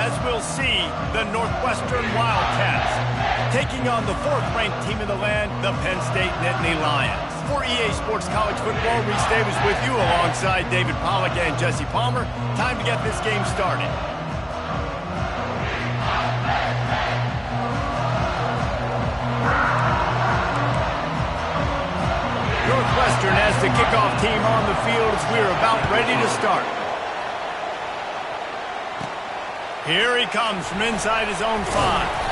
as we'll see the Northwestern Wildcats taking on the 4th-ranked team in the land, the Penn State Nittany Lions. For EA Sports College Football, Reese Davis with you alongside David Pollack and Jesse Palmer. Time to get this game started. Northwestern has the kickoff team on the field as we're about ready to start. Here he comes from inside his own 5.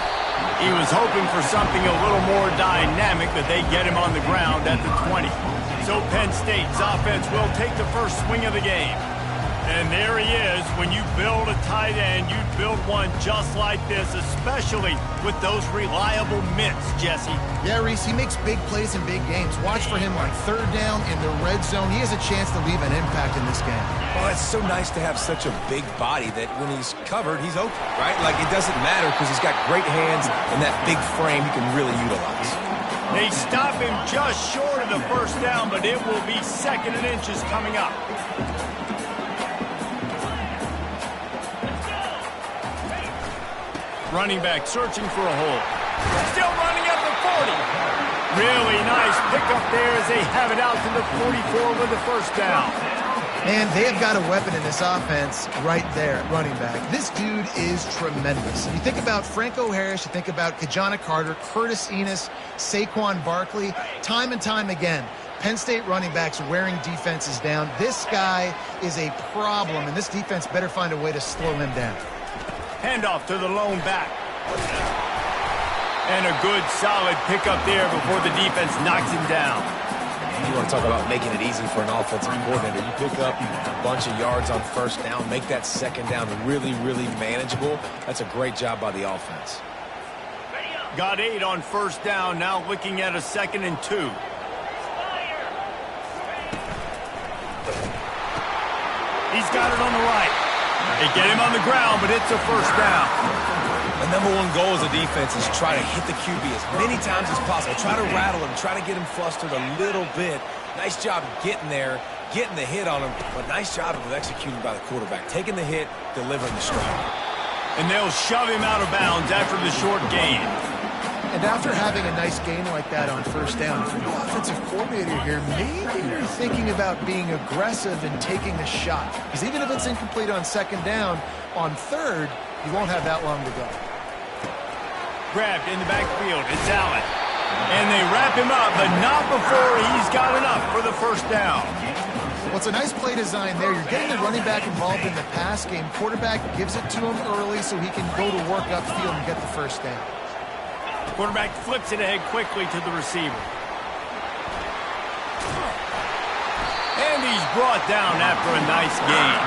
He was hoping for something a little more dynamic, but they get him on the ground at the 20. So Penn State's offense will take the first swing of the game. And there he is. When you build a tight end, you build one just like this, especially with those reliable mitts, Jesse. Yeah, Reese, he makes big plays in big games. Watch for him on 3rd down in the red zone. He has a chance to leave an impact in this game. Oh, it's so nice to have such a big body that when he's covered, he's open, right? Like, it doesn't matter because he's got great hands and that big frame he can really utilize. They stop him just short of the first down, but it will be 2nd and inches coming up. Running back searching for a hole. Still running at the 40. Really nice pickup there as they have it out to the 44 with the first down. And they have got a weapon in this offense right there at running back. This dude is tremendous. You think about Franco Harris, you think about Kajana Carter, Curtis Enos, Saquon Barkley. Time and time again, Penn State running backs wearing defenses down. This guy is a problem, and this defense better find a way to slow him down. Handoff to the lone back. And a good, solid pickup there before the defense knocks him down. You want to talk about making it easy for an offensive coordinator. You pick up a bunch of yards on 1st down, make that 2nd down really, really manageable. That's a great job by the offense. Got 8 on 1st down, now looking at a 2nd and 2. He's got it on the right. They get him on the ground, but it's a 1st down. The #1 goal as a defense is try to hit the QB as many times as possible. Try to rattle him, try to get him flustered a little bit. Nice job getting there, getting the hit on him, but nice job of executing by the quarterback. Taking the hit, delivering the strike. And they'll shove him out of bounds after the short gain. And after having a nice gain like that on 1st down, if you're the offensive coordinator here, maybe you're thinking about being aggressive and taking a shot. Because even if it's incomplete on 2nd down, on 3rd, you won't have that long to go. Grabbed in the backfield. It's Allen. And they wrap him up, but not before he's got enough for the 1st down. Well, it's a nice play design there. You're getting the running back involved in the pass game. Quarterback gives it to him early so he can go to work upfield and get the 1st down. Quarterback flips it ahead quickly to the receiver. And he's brought down after a nice gain.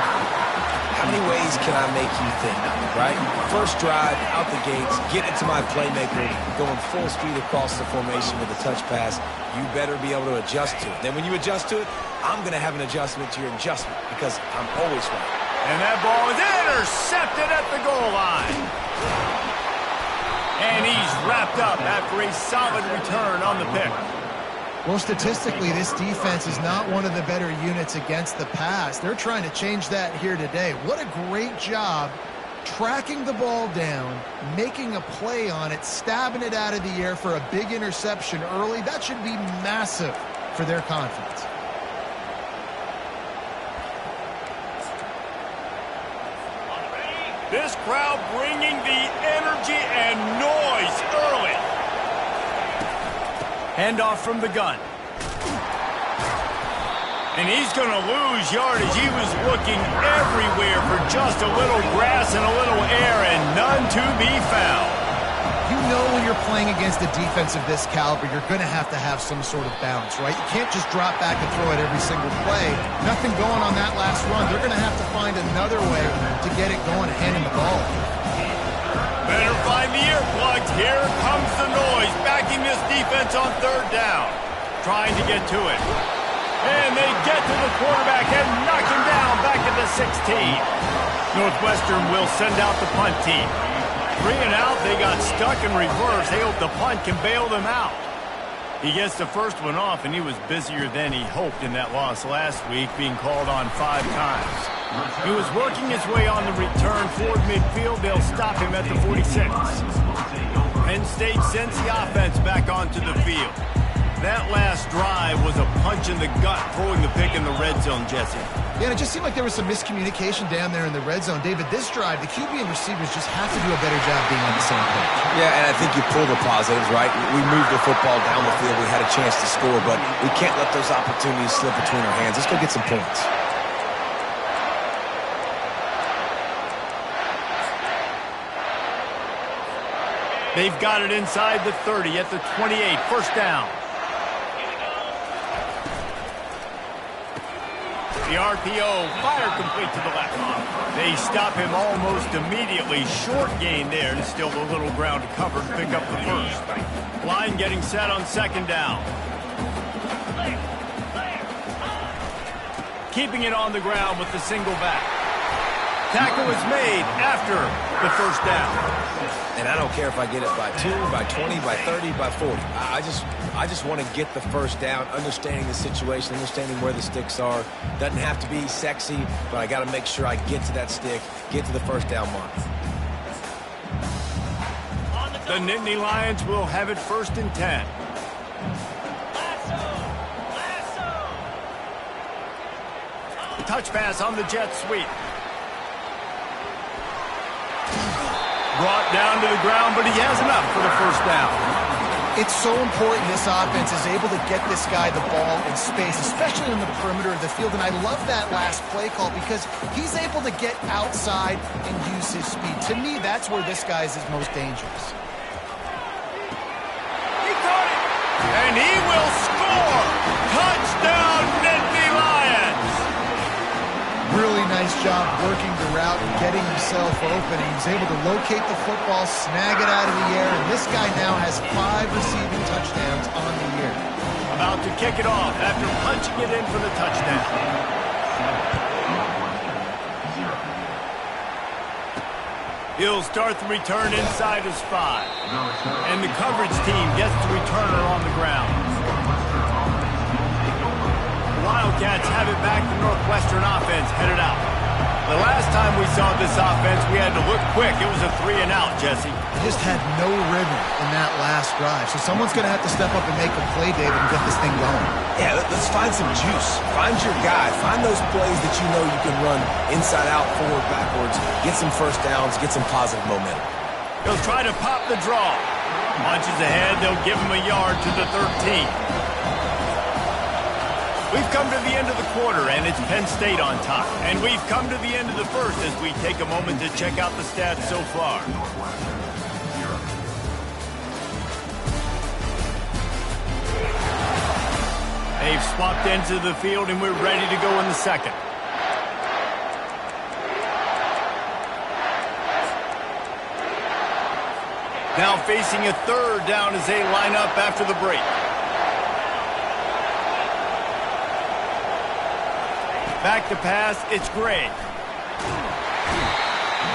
How many ways can I make you think, right? First drive, out the gates, get it to my playmaker, going full speed across the formation with a touch pass. You better be able to adjust to it. Then when you adjust to it, I'm going to have an adjustment to your adjustment because I'm always right. And that ball is intercepted at the goal line. And he's wrapped up after a solid return on the pick. Well, statistically, this defense is not one of the better units against the pass. They're trying to change that here today. What a great job tracking the ball down, making a play on it, stabbing it out of the air for a big interception early. That should be massive for their confidence. This crowd bringing the energy and noise early. Handoff from the gun. And he's going to lose yardage. He was looking everywhere for just a little grass and a little air, and none to be found. You know when you're playing against a defense of this caliber, you're going to have some sort of balance, right? You can't just drop back and throw it every single play. Nothing going on that last run. They're going to have to find another way to get it going and hand him the ball. Better find the earplugs. Here comes the noise, backing this defense on 3rd down. Trying to get to it. And they get to the quarterback and knock him down back at the 16. Northwestern will send out the punt team. 3 and out, they got stuck in reverse. They hope the punt can bail them out. He gets the first one off, and he was busier than he hoped in that loss last week, being called on 5 times. He was working his way on the return. 4th midfield. They'll stop him at the 46. Penn State sends the offense back onto the field. That last drive was a punch in the gut, throwing the pick in the red zone, Jesse. Yeah, and it just seemed like there was some miscommunication down there in the red zone. David, this drive, the QB and receivers just have to do a better job being on the same page. Yeah, and I think you pull the positives, right? We moved the football down the field. We had a chance to score, but we can't let those opportunities slip between our hands. Let's go get some points. They've got it inside the 30 at the 28. First down. The RPO, fire complete to the left. They stop him almost immediately. Short gain there, and still a little ground to cover to pick up the first. Line getting set on second down. Keeping it on the ground with the single back. Tackle is made after the first down. And I don't care if I get it by 2, by 20, by 30, by 40. I just want to get the first down, understanding the situation, understanding where the sticks are. Doesn't have to be sexy, but I got to make sure I get to that stick, get to the first down mark. The Nittany Lions will have it first and 10. Touch pass on the jet sweep. Brought down to the ground, but he has enough for the first down. It's so important this offense is able to get this guy the ball in space, especially in the perimeter of the field. And I love that last play call because he's able to get outside and use his speed. To me, that's where this guy is his most dangerous. He caught it! And he will score! Touchdown, Nittany Lions! Really nice job working the route and getting himself open. He was able to locate the football, snag it out of the air, and this guy now has 5 receiving touchdowns on the year. About to kick it off after punching it in for the touchdown. He'll start the return inside his 5. And the coverage team gets the returner on the ground. Wildcats have it back. The Northwestern offense headed out. The last time we saw this offense, we had to look quick. It was a 3-and-out, Jesse. Just had no rhythm in that last drive. So someone's going to have to step up and make a play, David, and get this thing going. Yeah, let's find some juice. Find your guy. Find those plays that you know you can run inside out, forward, backwards. Get some first downs. Get some positive momentum. They'll try to pop the draw. Launches ahead. They'll give him a yard to the 13. We've come to the end of the quarter, and it's Penn State on top. And we've come to the end of the first as we take a moment to check out the stats so far. They've swapped ends of the field, and we're ready to go in the second. Now facing a third down as they line up after the break. Back to pass, it's Gray.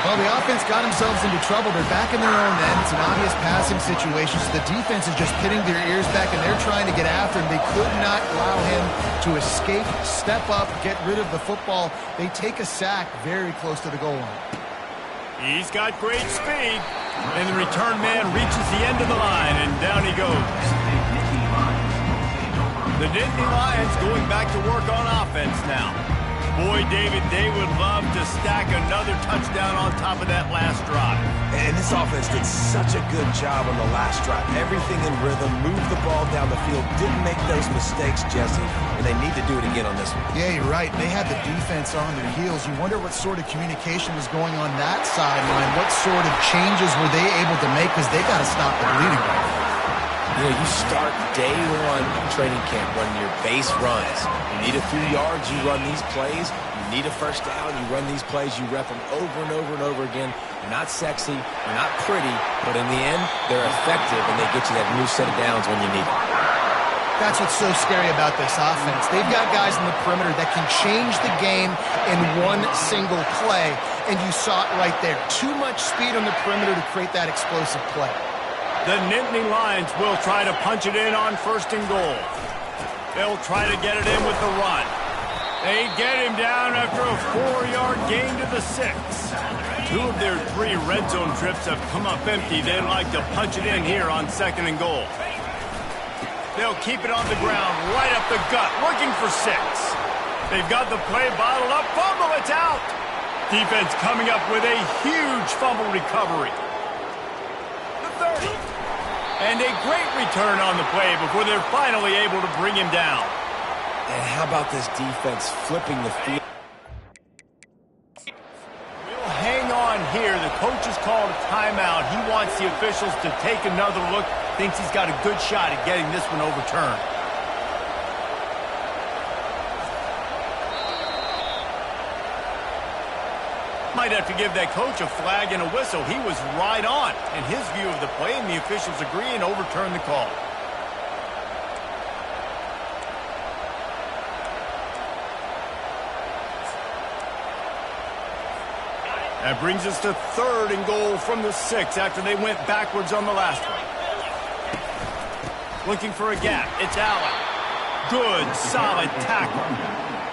Well, the offense got themselves into trouble. They're back in their own end. It's an obvious passing situation, so the defense is just pitting their ears back, and they're trying to get after him. They could not allow him to escape, step up, get rid of the football. They take a sack very close to the goal line. He's got great speed, and the return man reaches the end of the line, and down he goes. The Nittany Lions going back to work on offense now. Boy, David, they would love to stack another touchdown on top of that last drive. And this offense did such a good job on the last drive. Everything in rhythm, moved the ball down the field, didn't make those mistakes, Jesse, and they need to do it again on this one. Yeah, you're right. They had the defense on their heels. You wonder what sort of communication was going on that sideline. What sort of changes were they able to make, because they got to stop the bleeding right now. You know, you start day one training camp running your base runs. You need a few yards, you run these plays. You need a first down, you run these plays. You rep them over and over and over again. They're not sexy, they're not pretty, but in the end, they're effective, and they get you that new set of downs when you need it. That's what's so scary about this offense. They've got guys in the perimeter that can change the game in one single play, and you saw it right there. Too much speed on the perimeter to create that explosive play. The Nittany Lions will try to punch it in on first and goal. They'll try to get it in with the run. They get him down after a 4-yard gain to the 6. 2 of their 3 red zone trips have come up empty. They'd like to punch it in here on 2nd and goal. They'll keep it on the ground, right up the gut, looking for 6. They've got the play bottled up. Fumble, it's out. Defense coming up with a huge fumble recovery. The 30. And a great return on the play before they're finally able to bring him down. And how about this defense flipping the field? We'll hang on here. The coach has called a timeout. He wants the officials to take another look. Thinks he's got a good shot at getting this one overturned. Might have to give that coach a flag and a whistle. He was right on in his view of the play, and the officials agree and overturn the call. That brings us to 3rd and goal from the 6 after they went backwards on the last one. Looking for a gap. It's Allen. Good, solid tackle.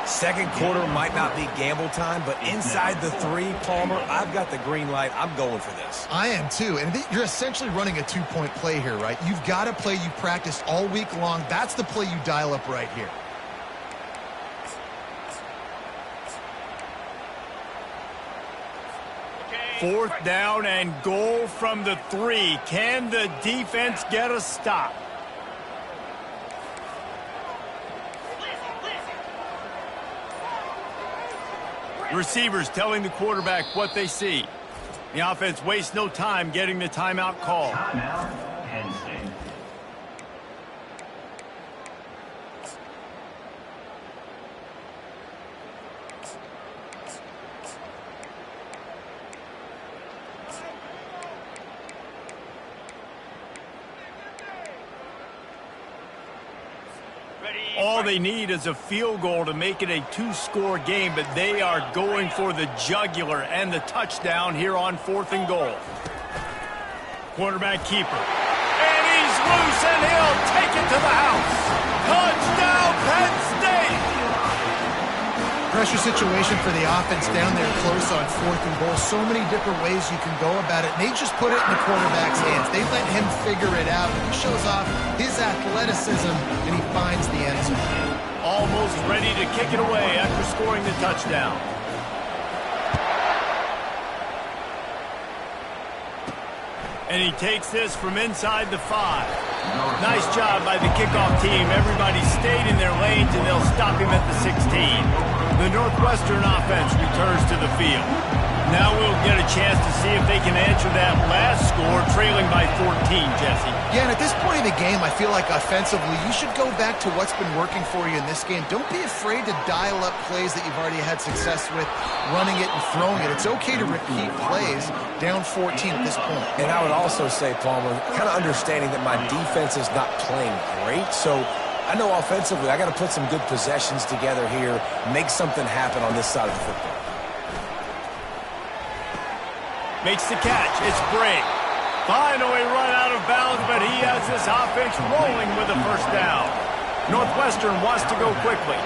Second quarter might not be gamble time, but inside the 3, Palmer, I've got the green light. I'm going for this. I am too, and you're essentially running a 2-point play here, right? You've got a play you practiced all week long. That's the play you dial up right here. Fourth down and goal from the 3. Can the defense get a stop? The receivers telling the quarterback what they see. The offense wastes no time getting the timeout call. Timeout, Penn State. All they need is a field goal to make it a 2-score game, but they are going for the jugular and the touchdown here on 4th and goal. Quarterback keeper. And he's loose, and he'll take it to the house. Touchdown, Penn State! Pressure situation for the offense down there close on 4th and goal. So many different ways you can go about it. And they just put it in the quarterback's hands. They let him figure it out. He shows off his athleticism, and he finds the end zone. Almost ready to kick it away after scoring the touchdown. And he takes this from inside the 5. Nice job by the kickoff team. Everybody stayed in their lanes, and they'll stop him at the 16. The Northwestern offense returns to the field. Now we'll get a chance to see if they can answer that last score, trailing by 14, Jesse. Yeah, and at this point in the game, I feel like offensively, you should go back to what's been working for you in this game. Don't be afraid to dial up plays that you've already had success with, running it and throwing it. It's okay to repeat plays down 14 at this point. And I would also say, Palmer, kind of understanding that my defense is not playing great, so I know offensively I got to put some good possessions together here, make something happen on this side of the football. Makes the catch. It's Bray. Finally run out of bounds, but he has this offense rolling with a 1st down. Northwestern wants to go quickly.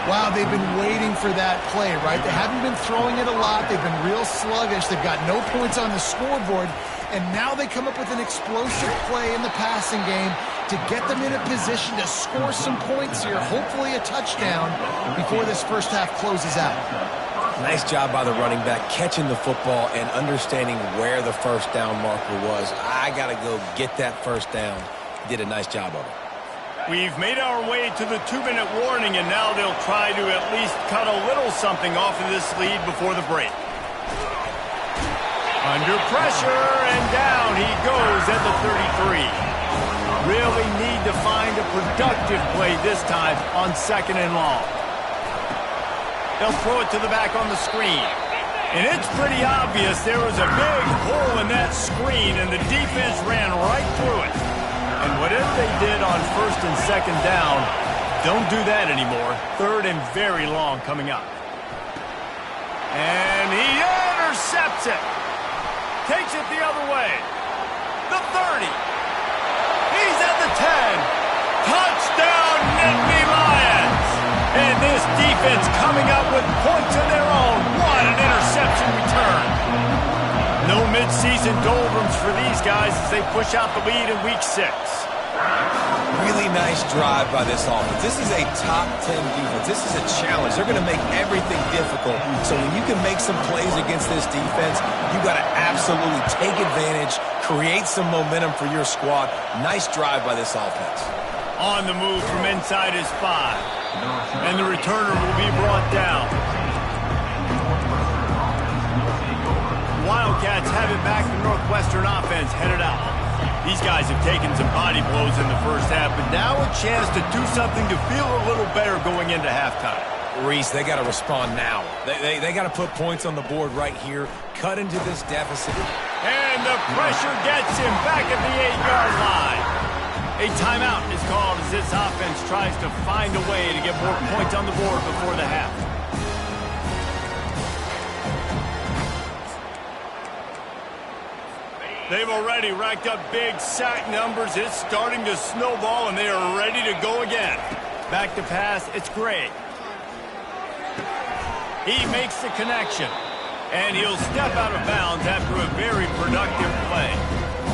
Wow, they've been waiting for that play, right? They haven't been throwing it a lot. They've been real sluggish. They've got no points on the scoreboard. And now they come up with an explosive play in the passing game to get them in a position to score some points here, hopefully a touchdown, before this first half closes out. Nice job by the running back catching the football and understanding where the 1st down marker was. I got to go get that 1st down. Did a nice job of it. We've made our way to the 2-minute warning, and now they'll try to at least cut a little something off of this lead before the break. Under pressure, and down he goes at the 33. Really need to find a productive play this time on 2nd and long. They'll throw it to the back on the screen. And it's pretty obvious there was a big hole in that screen, and the defense ran right through it. And whatever they did on 1st and 2nd down, don't do that anymore. 3rd and very long coming up. And he intercepts it. Takes it the other way. The 30. He's at the 10. Touchdown, Nittany Lions. And this defense coming up with points of their own. What an interception. interception return. No midseason doldrums for these guys as they push out the lead in Week 6. Really nice drive by this offense. This is a top 10 defense. This is a challenge. They're going to make everything difficult. So when you can make some plays against this defense, you got to absolutely take advantage, create some momentum for your squad. Nice drive by this offense. On the move from inside his 5. And the returner will be brought down. Wildcats have it back. The Northwestern offense headed out. These guys have taken some body blows in the first half, but now a chance to do something to feel a little better going into halftime. Reese, they got to respond now. They got to put points on the board right here, cut into this deficit. And the pressure gets him back at the 8-yard line. A timeout is called as this offense tries to find a way to get more points on the board before the half. They've already racked up big sack numbers. It's starting to snowball, and they are ready to go again. Back to pass, it's Gray. He makes the connection, and he'll step out of bounds after a very productive play.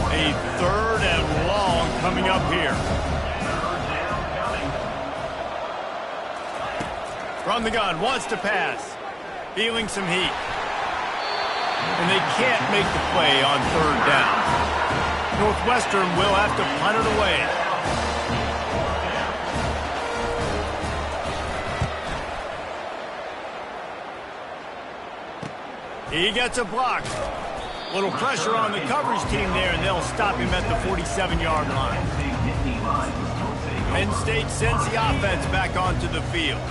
A 3rd and long coming up here. From the gun, wants to pass. Feeling some heat. And they can't make the play on 3rd down. Northwestern will have to punt it away. He gets a block. Little pressure on the coverage team there, and they'll stop him at the 47-yard line. Penn State sends the offense back onto the field.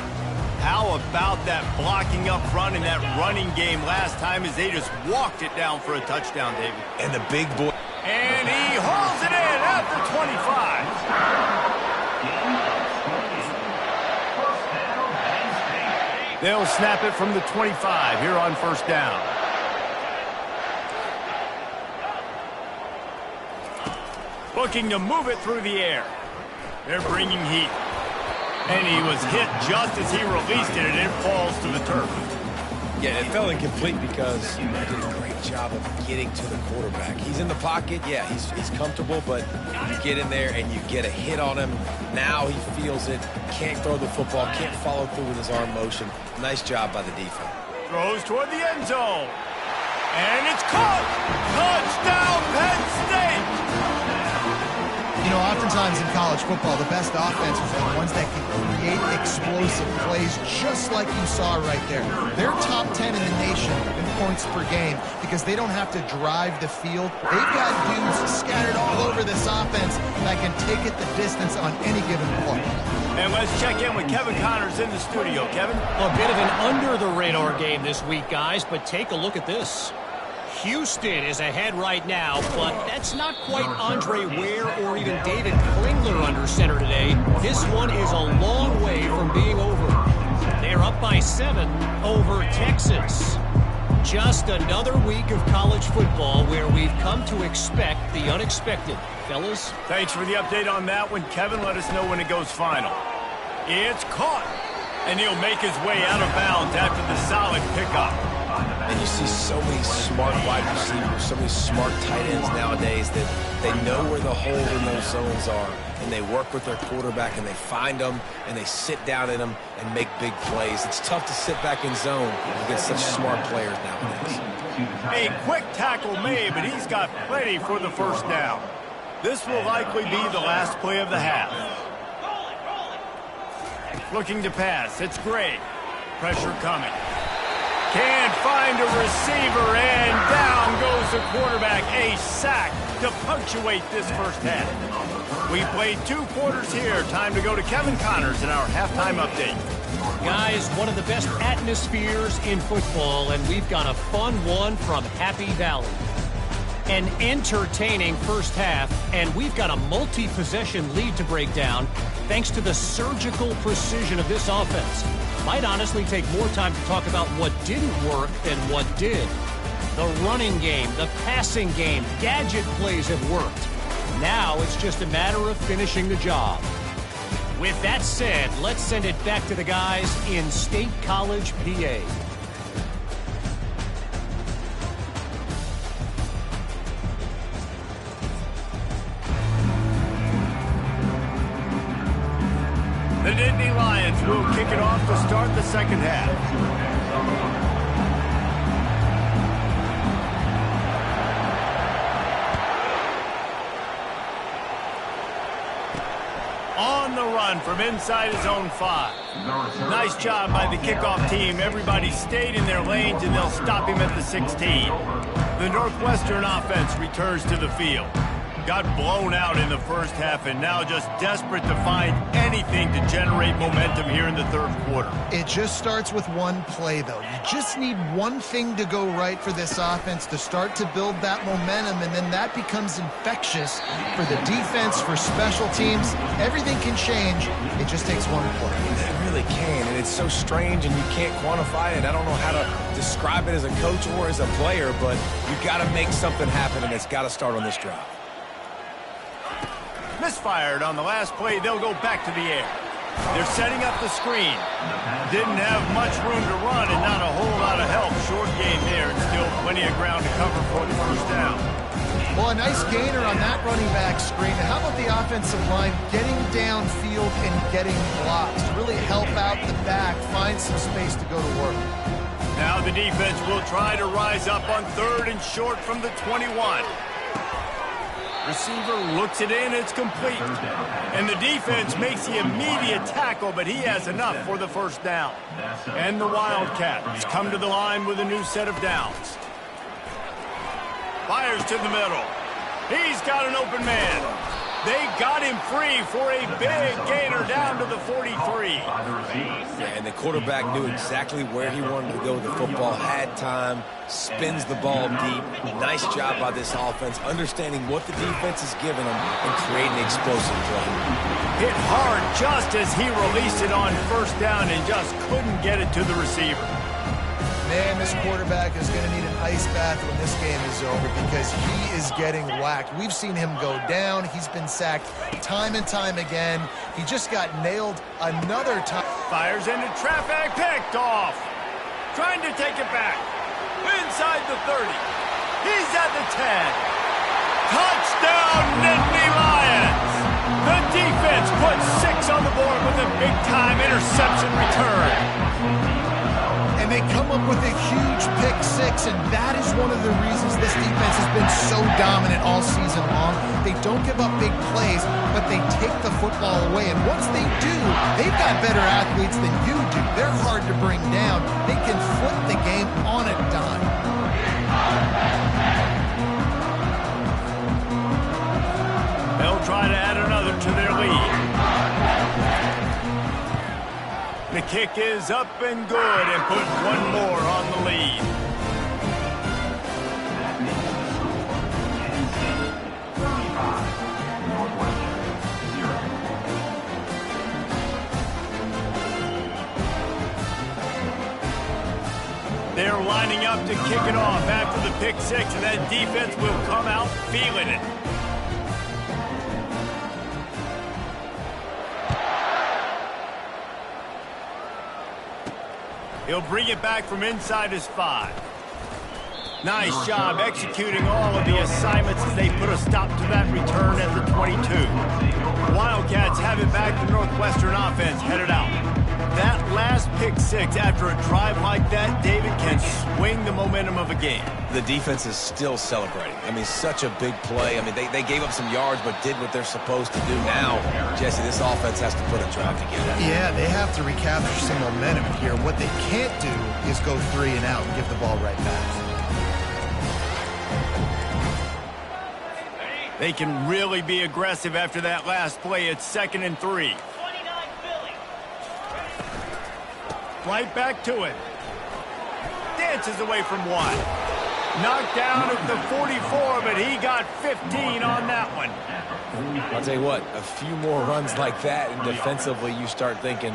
How about that blocking up front in that running game last time as they just walked it down for a touchdown, David? And the big boy. And he hauls it in at the 25. They'll snap it from the 25 here on 1st down. Looking to move it through the air. They're bringing heat. And he was hit just as he released it, and it falls to the turf. Yeah, it fell incomplete because he did a great job of getting to the quarterback. He's in the pocket. Yeah, he's comfortable, but you get in there and you get a hit on him. Now he feels it. Can't throw the football. Can't follow through with his arm motion. Nice job by the defense. Throws toward the end zone. And it's caught. Touchdown, Penn State. You know, oftentimes in college football, the best offenses are the ones that can create explosive plays just like you saw right there. They're top 10 in the nation in points per game because they don't have to drive the field. They've got dudes scattered all over this offense that can take it the distance on any given play. And let's check in with Kevin Connors in the studio. Kevin? A bit of an under-the-radar game this week, guys, but take a look at this. Houston is ahead right now, but that's not quite Andre Ware or even David Klingler under center today. This one is a long way from being over. They're up by 7 over Texas. Just another week of college football where we've come to expect the unexpected. Fellas? Thanks for the update on that one, Kevin. Let us know when it goes final. It's caught, and he'll make his way out of bounds after the solid pickup. And you see so many smart wide receivers, so many smart tight ends nowadays that they know where the hole in those zones are, and they work with their quarterback, and they find them, and they sit down in them and make big plays. It's tough to sit back in zone against such smart players nowadays. A quick tackle made, but he's got plenty for the 1st down. This will likely be the last play of the half. Looking to pass. It's Gray. Pressure coming. Can't find a receiver, and down goes the quarterback. A sack to punctuate this first half. We played 2 quarters here. Time to go to Kevin Connors in our halftime update. Guys, one of the best atmospheres in football, and we've got a fun one from Happy Valley. An entertaining first half, and we've got a multi-possession lead to break down thanks to the surgical precision of this offense. Might honestly take more time to talk about what didn't work than what did. The running game, the passing game, gadget plays have worked. Now it's just a matter of finishing the job. With that said, let's send it back to the guys in State College, PA. The Nittany Lions will kick it off to start the second half. On the run from inside his own 5. Nice job by the kickoff team. Everybody stayed in their lanes, and they'll stop him at the 16. The Northwestern offense returns to the field. Got blown out in the first half and now just desperate to find anything to generate momentum here in the third quarter. It just starts with one play, though. You just need one thing to go right for this offense to start to build that momentum, and then that becomes infectious for the defense, for special teams. Everything can change. It just takes one play. It really can, and it's so strange, and you can't quantify it. I don't know how to describe it as a coach or as a player, but you've got to make something happen, and it's got to start on this drive. Misfired on the last play. They'll go back to the air. They're setting up the screen. Didn't have much room to run and not a whole lot of help. Short game there and still plenty of ground to cover for the first down. Well, a nice gainer on that running back screen. And how about the offensive line getting downfield and getting blocks to really help out the back, find some space to go to work. Now the defense will try to rise up on 3rd and short from the 21. Receiver looks it in, it's complete. And the defense makes the immediate tackle, but he has enough for the first down. And the Wildcats come to the line with a new set of downs. Fires to the middle. He's got an open man. They got him free for a big gainer down to the 43. And the quarterback knew exactly where he wanted to go with the football, had time, spins the ball deep. Nice job by this offense, understanding what the defense is giving them and creating an explosive play. Hit hard just as he released it on first down and just couldn't get it to the receiver. Man, this quarterback is going to need an ice bath when this game is over because he is getting whacked. We've seen him go down. He's been sacked time and time again. He just got nailed another time. Fires into traffic, picked off. Trying to take it back. Inside the 30. He's at the 10. Touchdown, Nittany Lions! The defense puts 6 on the board with a big-time interception return. And they come up with a huge pick 6, and that is one of the reasons this defense has been so dominant all season long. They don't give up big plays, but they take the football away. And once they do, they've got better athletes than you do. They're hard to bring down. They can flip the game on a dime. They'll try to add another to their lead. The kick is up and good and put one more on the lead. They're lining up to kick it off after the pick 6, and that defense will come out feeling it. He'll bring it back from inside his 5. Nice job executing all of the assignments as they put a stop to that return at the 22. Wildcats have it back. The Northwestern offense headed out. That last pick 6 after a drive like that, David, can swing the momentum of a game. The defense is still celebrating. I mean, such a big play. I mean, they gave up some yards but did what they're supposed to do. Now, Jesse, this offense has to put a drive together. Yeah, they have to recapture some momentum here. What they can't do is go 3 and out and give the ball right back. They can really be aggressive after that last play. It's 2nd and 3. Right back to it. Dances away from 1. Knocked down at the 44, but he got 15 on that one. I'll tell you what, a few more runs like that, and defensively you start thinking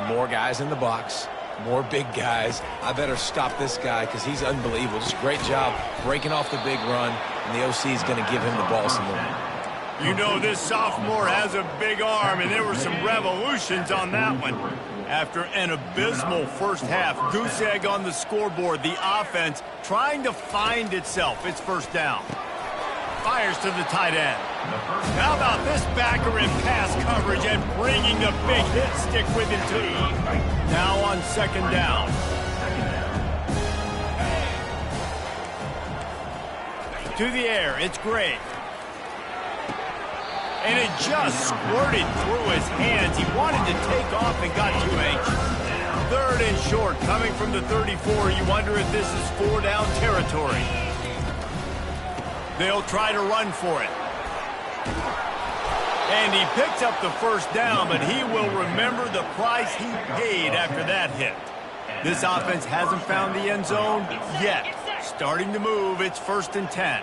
more guys in the box, more big guys. I better stop this guy because he's unbelievable. Just great job breaking off the big run, and the OC is going to give him the ball some more. You know this sophomore has a big arm, and there were some revolutions on that one. After an abysmal first half, goose egg on the scoreboard, the offense trying to find itself. It's first down. Fires to the tight end. How about this backer in pass coverage and bringing the big hit stick with him, too. Now on second down. To the air, it's Gray. And it just squirted through his hands. He wanted to take off and got too anxious. Third and short, coming from the 34. You wonder if this is 4-down territory. They'll try to run for it. And he picks up the first down, but he will remember the price he paid after that hit. This offense hasn't found the end zone yet. Starting to move, it's 1st and 10.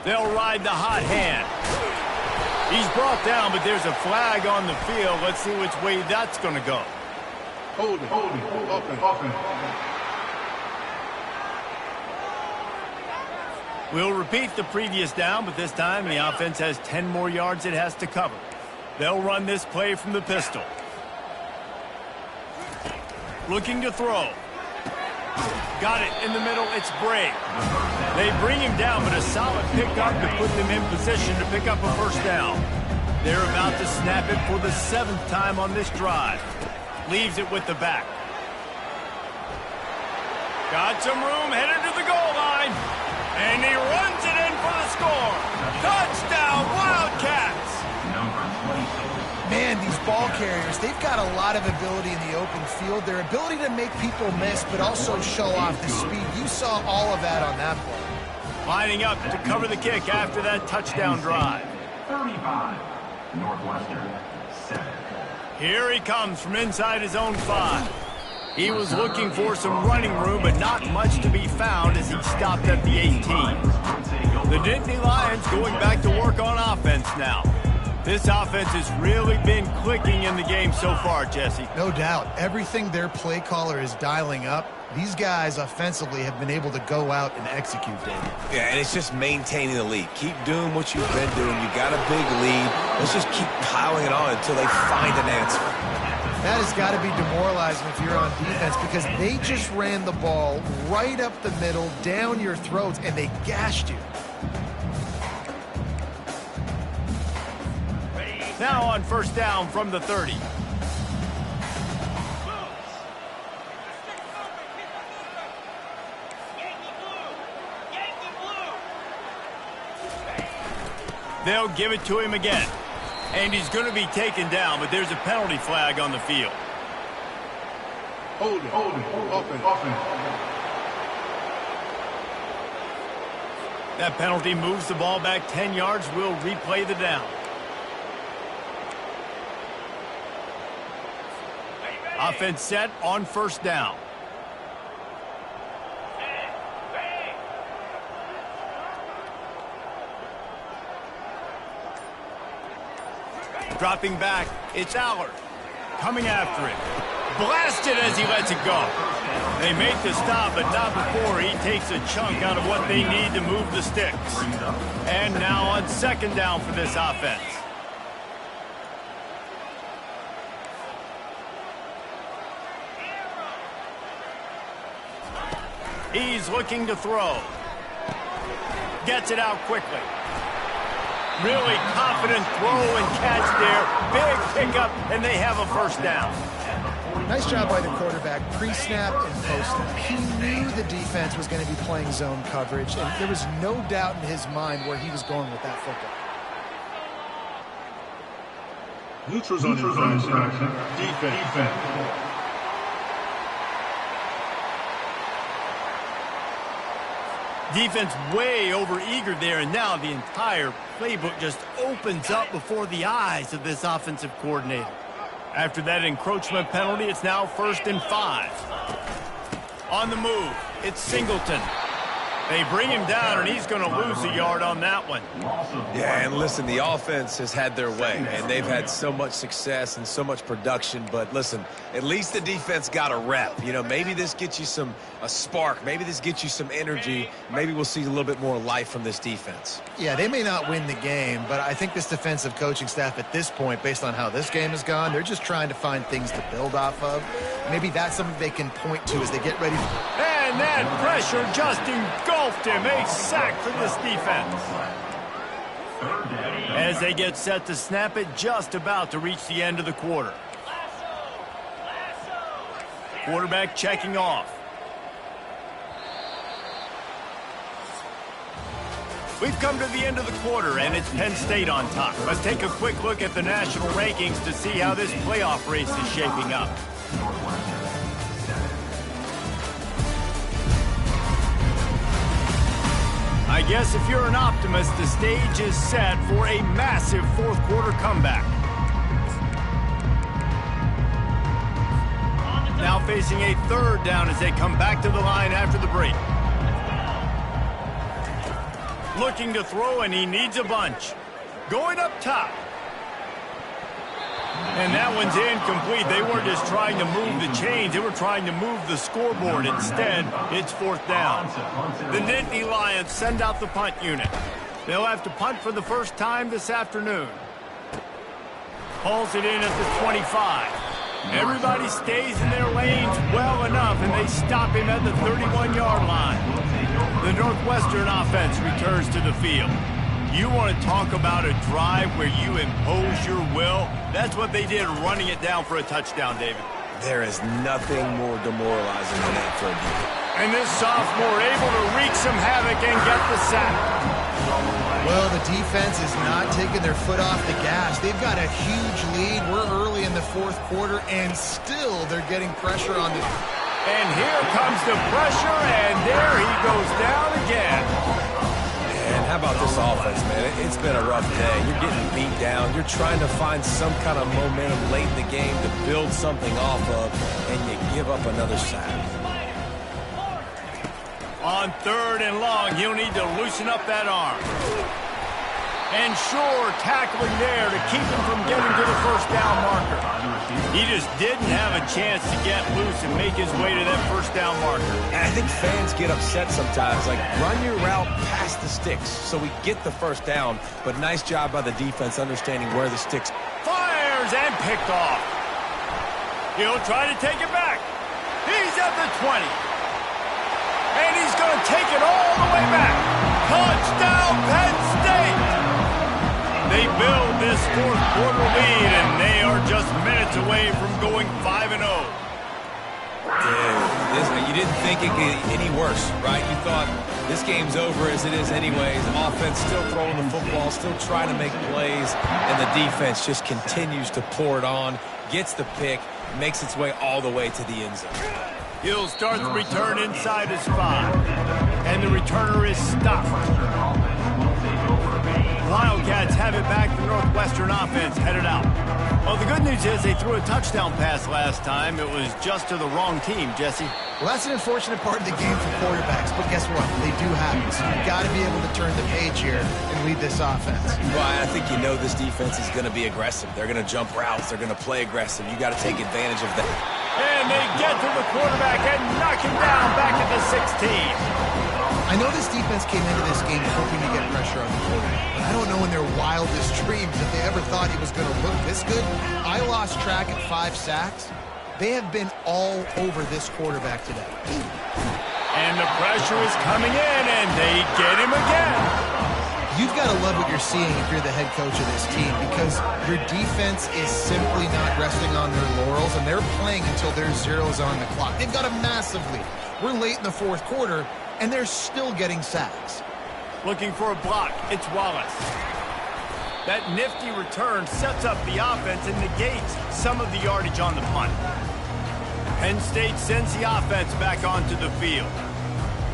They'll ride the hot hand. He's brought down, but there's a flag on the field. Let's see which way that's going to go. Hold it, open. We'll repeat the previous down, but this time the offense has 10 more yards it has to cover. They'll run this play from the pistol. Looking to throw. Got it in the middle. It's Bray. They bring him down, but a solid pickup to put them in position to pick up a first down. They're about to snap it for the 7th time on this drive. Leaves it with the back. Got some room, headed to the goal line. And he runs it in for the score. Touchdown, Wildcats! Man, these ball carriers, they've got a lot of ability in the open field. Their ability to make people miss, but also show off the speed. You saw all of that on that play. Lining up to cover the kick after that touchdown drive. 35, Northwestern, 7. Here he comes from inside his own 5. He was looking for some running room, but not much to be found as he stopped at the 18. The Nittany Lions going back to work on offense now. This offense has really been clicking in the game so far, Jesse. No doubt. Everything their play caller is dialing up, these guys offensively have been able to go out and execute, David. Yeah, and it's just maintaining the lead. Keep doing what you've been doing. You got a big lead. Let's just keep piling it on until they find an answer. That has got to be demoralizing if you're on defense because they just ran the ball right up the middle, down your throats, and they gashed you. Now on first down from the 30. They'll give it to him again. And he's going to be taken down, but there's a penalty flag on the field. Hold it, open. That penalty moves the ball back 10 yards. We'll replay the down. Offense set on first down. Dropping back, it's Allard. Coming after it. Blasted as he lets it go. They make the stop, but not before he takes a chunk out of what they need to move the sticks. And now on second down for this offense. He's looking to throw. Gets it out quickly. Really confident throw and catch there. Big pickup, and they have a first down. Nice job by the quarterback, pre-snap and post-snap. He knew the defense was going to be playing zone coverage, and there was no doubt in his mind where he was going with that football. Neutrals on infraction. Defense. Defense way over-eager there, and now the entire playbook just opens up before the eyes of this offensive coordinator. After that encroachment penalty, it's now 1st and 5. On the move, it's Singleton. They bring him down, and he's going to lose a yard on that one. Yeah, and listen, the offense has had their way, and they've had so much success and so much production. But listen, at least the defense got a rep. You know, maybe this gets you a spark. Maybe this gets you some energy. Maybe we'll see a little bit more life from this defense. Yeah, they may not win the game, but I think this defensive coaching staff at this point, based on how this game has gone, they're just trying to find things to build off of. Maybe that's something they can point to as they get ready. And And that pressure just engulfed him. A sack for this defense. As they get set to snap it, just about to reach the end of the quarter. Quarterback checking off. We've come to the end of the quarter, and it's Penn State on top. Let's take a quick look at the national rankings to see how this playoff race is shaping up. I guess if you're an optimist, the stage is set for a massive fourth quarter comeback. Now facing a third down as they come back to the line after the break. Looking to throw, and he needs a bunch. Going up top. And that one's incomplete. They weren't just trying to move the chains. They were trying to move the scoreboard. Instead, it's fourth down. The Nittany Lions send out the punt unit. They'll have to punt for the first time this afternoon. Pulls it in at the 25. Everybody stays in their lanes well enough, and they stop him at the 31-yard line. The Northwestern offense returns to the field. You want to talk about a drive where you impose your will? That's what they did, running it down for a touchdown, David. There is nothing more demoralizing than that for a defense. And this sophomore able to wreak some havoc and get the sack. Well, the defense is not taking their foot off the gas. They've got a huge lead. We're early in the fourth quarter, and still they're getting pressure on the... And here comes the pressure, and there he goes down again. And how about this offense, man? It's been a rough day. You're getting beat down. You're trying to find some kind of momentum late in the game to build something off of, and you give up another sack. On third and long, he'll need to loosen up that arm. And sure, tackling there to keep him from getting to the first down marker. He just didn't have a chance to get loose and make his way to that first down marker. And I think fans get upset sometimes, like run your route past the sticks so we get the first down, but nice job by the defense understanding where the sticks. Fires and picked off. He'll try to take it back. He's at the 20. And he's going to take it all the way back. Touchdown, Penn State! They build this fourth quarter lead, and they are just minutes away from going 5-0. Dude, you didn't think it could get any worse, right? You thought this game's over as it is anyways. The offense still throwing the football, still trying to make plays, and the defense just continues to pour it on, gets the pick, makes its way all the way to the end zone. He'll start the return inside his 5, and the returner is stopped. Wildcats have it back. The Northwestern offense headed out. Well, the good news is they threw a touchdown pass last time. It was just to the wrong team, Jesse. Well, that's an unfortunate part of the game for quarterbacks, but guess what? They do happen. So you've got to be able to turn the page here and lead this offense. Well, I think you know this defense is going to be aggressive. They're going to jump routes. They're going to play aggressive. You got to take advantage of that. And they get to the quarterback and knock him down back at the 16. I know this defense came into this game hoping to get pressure on the quarterback, but I don't know in their wildest dreams if they ever thought he was going to look this good. I lost track at 5 sacks. They have been all over this quarterback today. And the pressure is coming in, and they get him again. You've got to love what you're seeing if you're the head coach of this team, because your defense is simply not resting on their laurels, and they're playing until there's zeros on the clock. They've got a massive lead. We're late in the fourth quarter, and they're still getting sacks. Looking for a block. It's Wallace. That nifty return sets up the offense and negates some of the yardage on the punt. Penn State sends the offense back onto the field.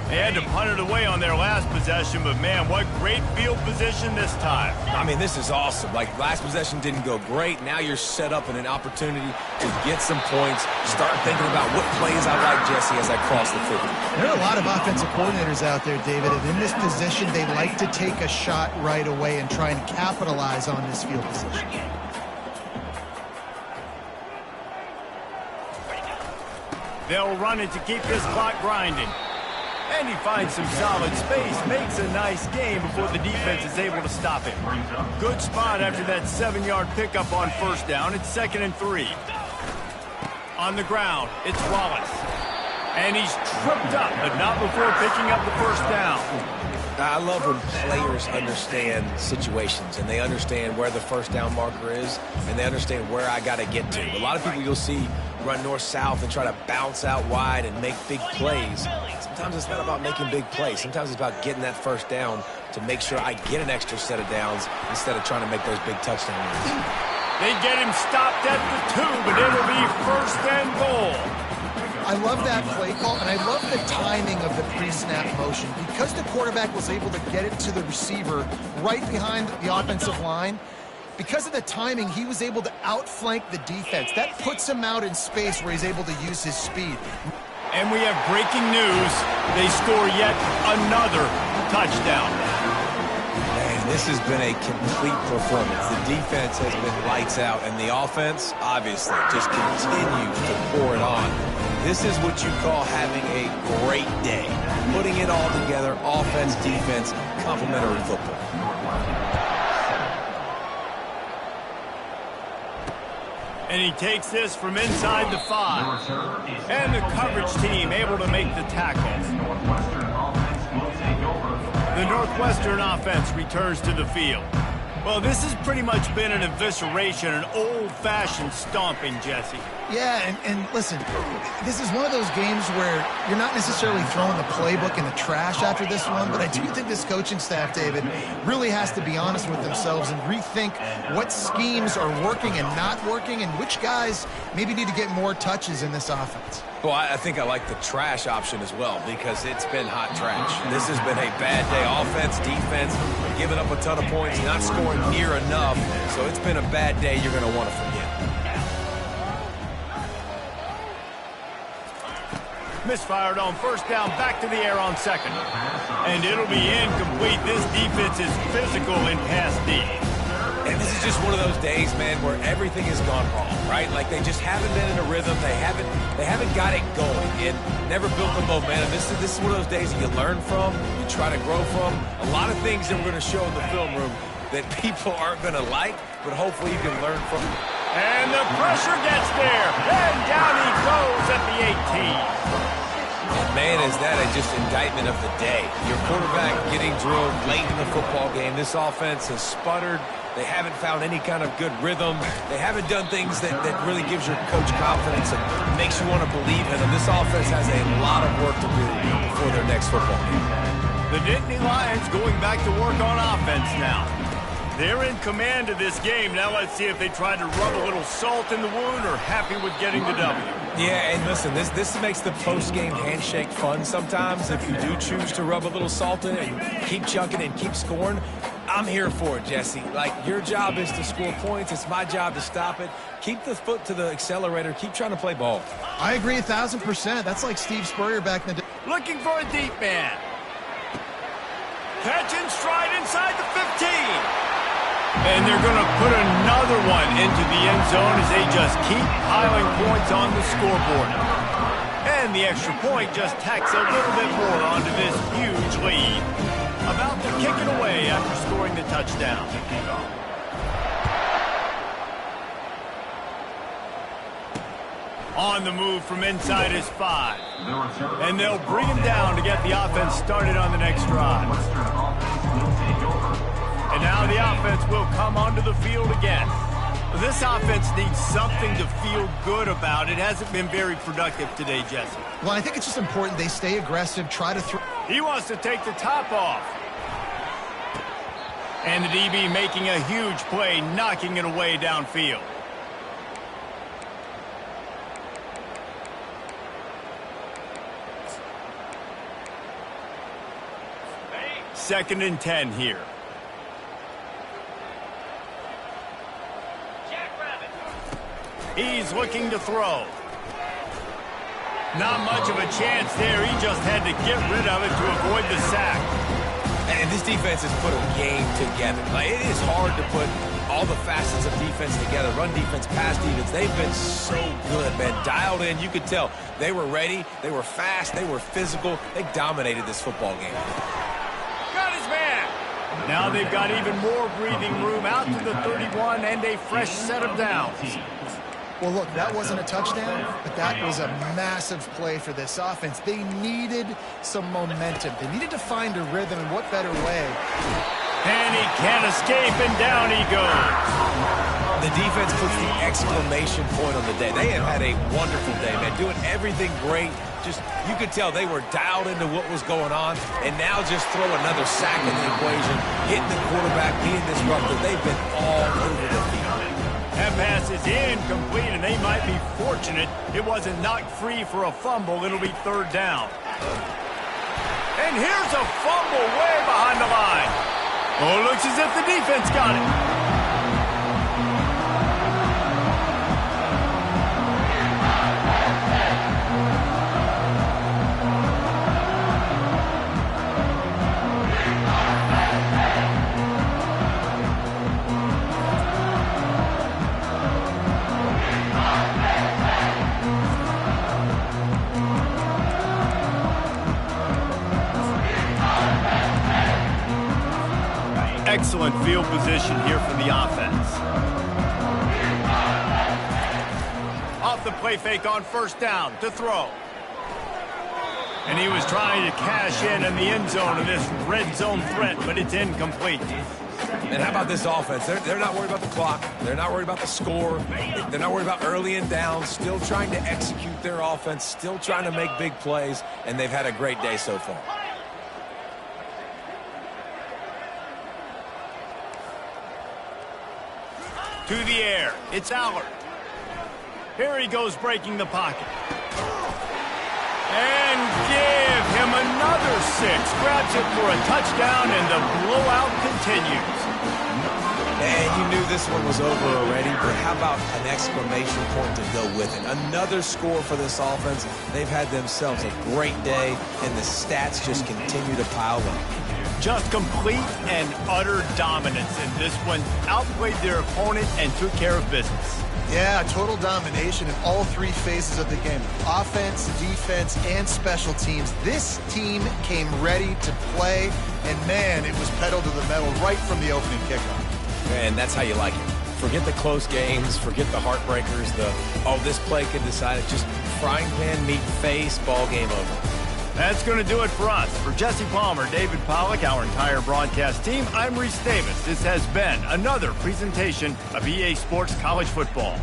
They had to punt it away on their last possession, but man, what great field position this time. I mean, this is awesome. Like, last possession didn't go great. Now you're set up in an opportunity to get some points. Start thinking about what plays I like, Jesse, as I cross the 50. There are a lot of offensive coordinators out there, David, and in this position, they like to take a shot right away and try and capitalize on this field position. They'll run it to keep this clock grinding. And he finds some solid space, makes a nice game before the defense is able to stop him. Good spot after that 7-yard pickup on first down. It's 2nd and 3. On the ground, it's Wallace. And he's tripped up, but not before picking up the first down. I love when players understand situations and they understand where the first down marker is and they understand where I got to get to. A lot of people you'll see run north-south and try to bounce out wide and make big plays. Sometimes it's not about making big plays. Sometimes it's about getting that first down to make sure I get an extra set of downs instead of trying to make those big touchdown runs. They get him stopped at the 2, but it'll be first and goal. I love that play call, and I love the timing of the pre-snap motion. Because the quarterback was able to get it to the receiver right behind the offensive line, because of the timing, he was able to outflank the defense. That puts him out in space where he's able to use his speed. And we have breaking news. They score yet another touchdown. Man, this has been a complete performance. The defense has been lights out, and the offense, obviously, just continues to pour it on. This is what you call having a great day. Putting it all together, offense, defense, complementary football. And he takes this from inside the 5. And the coverage team able to make the tackle. The Northwestern offense returns to the field. Well, this has pretty much been an evisceration, an old-fashioned stomping, Jesse. Yeah, and listen, this is one of those games where you're not necessarily throwing the playbook in the trash after this one, but I do think this coaching staff, David, really has to be honest with themselves and rethink what schemes are working and not working and which guys maybe need to get more touches in this offense. Well, I think I like the trash option as well because it's been hot trash. This has been a bad day. Offense, defense, giving up a ton of points, not scoring near enough. So it's been a bad day you're going to want to forget. Misfired on first down, back to the air on second. And it'll be incomplete. This defense is physical in pass D. And this is just one of those days, man, where everything has gone wrong, right? Like they just haven't been in a rhythm. They haven't got it going and never built the momentum. This is one of those days that you learn from, you try to grow from. A lot of things that we're going to show in the film room that people aren't going to like, but hopefully you can learn from. And the pressure gets there. And down he goes at the 18. And man, is that just indictment of the day. Your quarterback getting drilled late in the football game. This offense has sputtered. They haven't found any kind of good rhythm. They haven't done things that really gives your coach confidence and makes you want to believe in them. This offense has a lot of work to do before their next football game. The Nittany Lions going back to work on offense now. They're in command of this game. Now let's see if they try to rub a little salt in the wound or happy with getting the W. Yeah, and listen, this makes the post-game handshake fun sometimes. If you do choose to rub a little salt in it and keep chunking and keep scoring, I'm here for it, Jesse. Like, your job is to score points. It's my job to stop it. Keep the foot to the accelerator. Keep trying to play ball. I agree 1,000%. That's like Steve Spurrier back in the day. Looking for a deep man. Catch and stride inside the 15. And they're going to put another one into the end zone as they just keep piling points on the scoreboard. And the extra point just tacks a little bit more onto this huge lead. About to kick it away after scoring the touchdown. On the move from inside his 5. And they'll bring him down to get the offense started on the next drive. And now the offense will come onto the field again. This offense needs something to feel good about. It hasn't been very productive today, Jesse. Well, I think it's just important they stay aggressive, try to throw. He wants to take the top off. And the DB making a huge play, knocking it away downfield. Second and 10 here. He's looking to throw. Not much of a chance there. He just had to get rid of it to avoid the sack. And this defense has put a game together. Like, it is hard to put all the facets of defense together. Run defense, pass defense. They've been so good, man. Dialed in. You could tell they were ready. They were fast. They were physical. They dominated this football game. Got his man. Now they've got even more breathing room out to the 31 and a fresh set of downs. Well, look, that wasn't a touchdown, but that was a massive play for this offense. They needed some momentum. They needed to find a rhythm, and what better way? And he can't escape, and down he goes. The defense puts the exclamation point on the day. They have had a wonderful day, man, doing everything great. Just, you could tell they were dialed into what was going on, and now just throw another sack in the equation, hitting the quarterback, being disruptive. They've been all over the field. That pass is incomplete, and they might be fortunate it wasn't knocked free for a fumble. It'll be third down. And here's a fumble way behind the line. Oh, looks as if the defense got it. Excellent field position here for the offense. Off the play fake on first down to throw. And he was trying to cash in the end zone of this red zone threat, but it's incomplete. And how about this offense? They're not worried about the clock. They're not worried about the score. They're not worried about early and down. Still trying to execute their offense. Still trying to make big plays. And they've had a great day so far. To the air. It's Allard. Here he goes breaking the pocket. And give him another 6. Grabs it for a touchdown, and the blowout continues. And you knew this one was over already, but how about an exclamation point to go with it? Another score for this offense. They've had themselves a great day, and the stats just continue to pile up. Just complete and utter dominance, and this one outplayed their opponent and took care of business. Yeah, total domination in all three phases of the game. Offense, defense, and special teams. This team came ready to play, and man, it was pedal to the metal right from the opening kickoff. And that's how you like it. Forget the close games, forget the heartbreakers, this play could decide it. Just frying pan, meet face, ball game over. That's going to do it for us. For Jesse Palmer, David Pollack, our entire broadcast team, I'm Reese Davis. This has been another presentation of EA Sports College Football.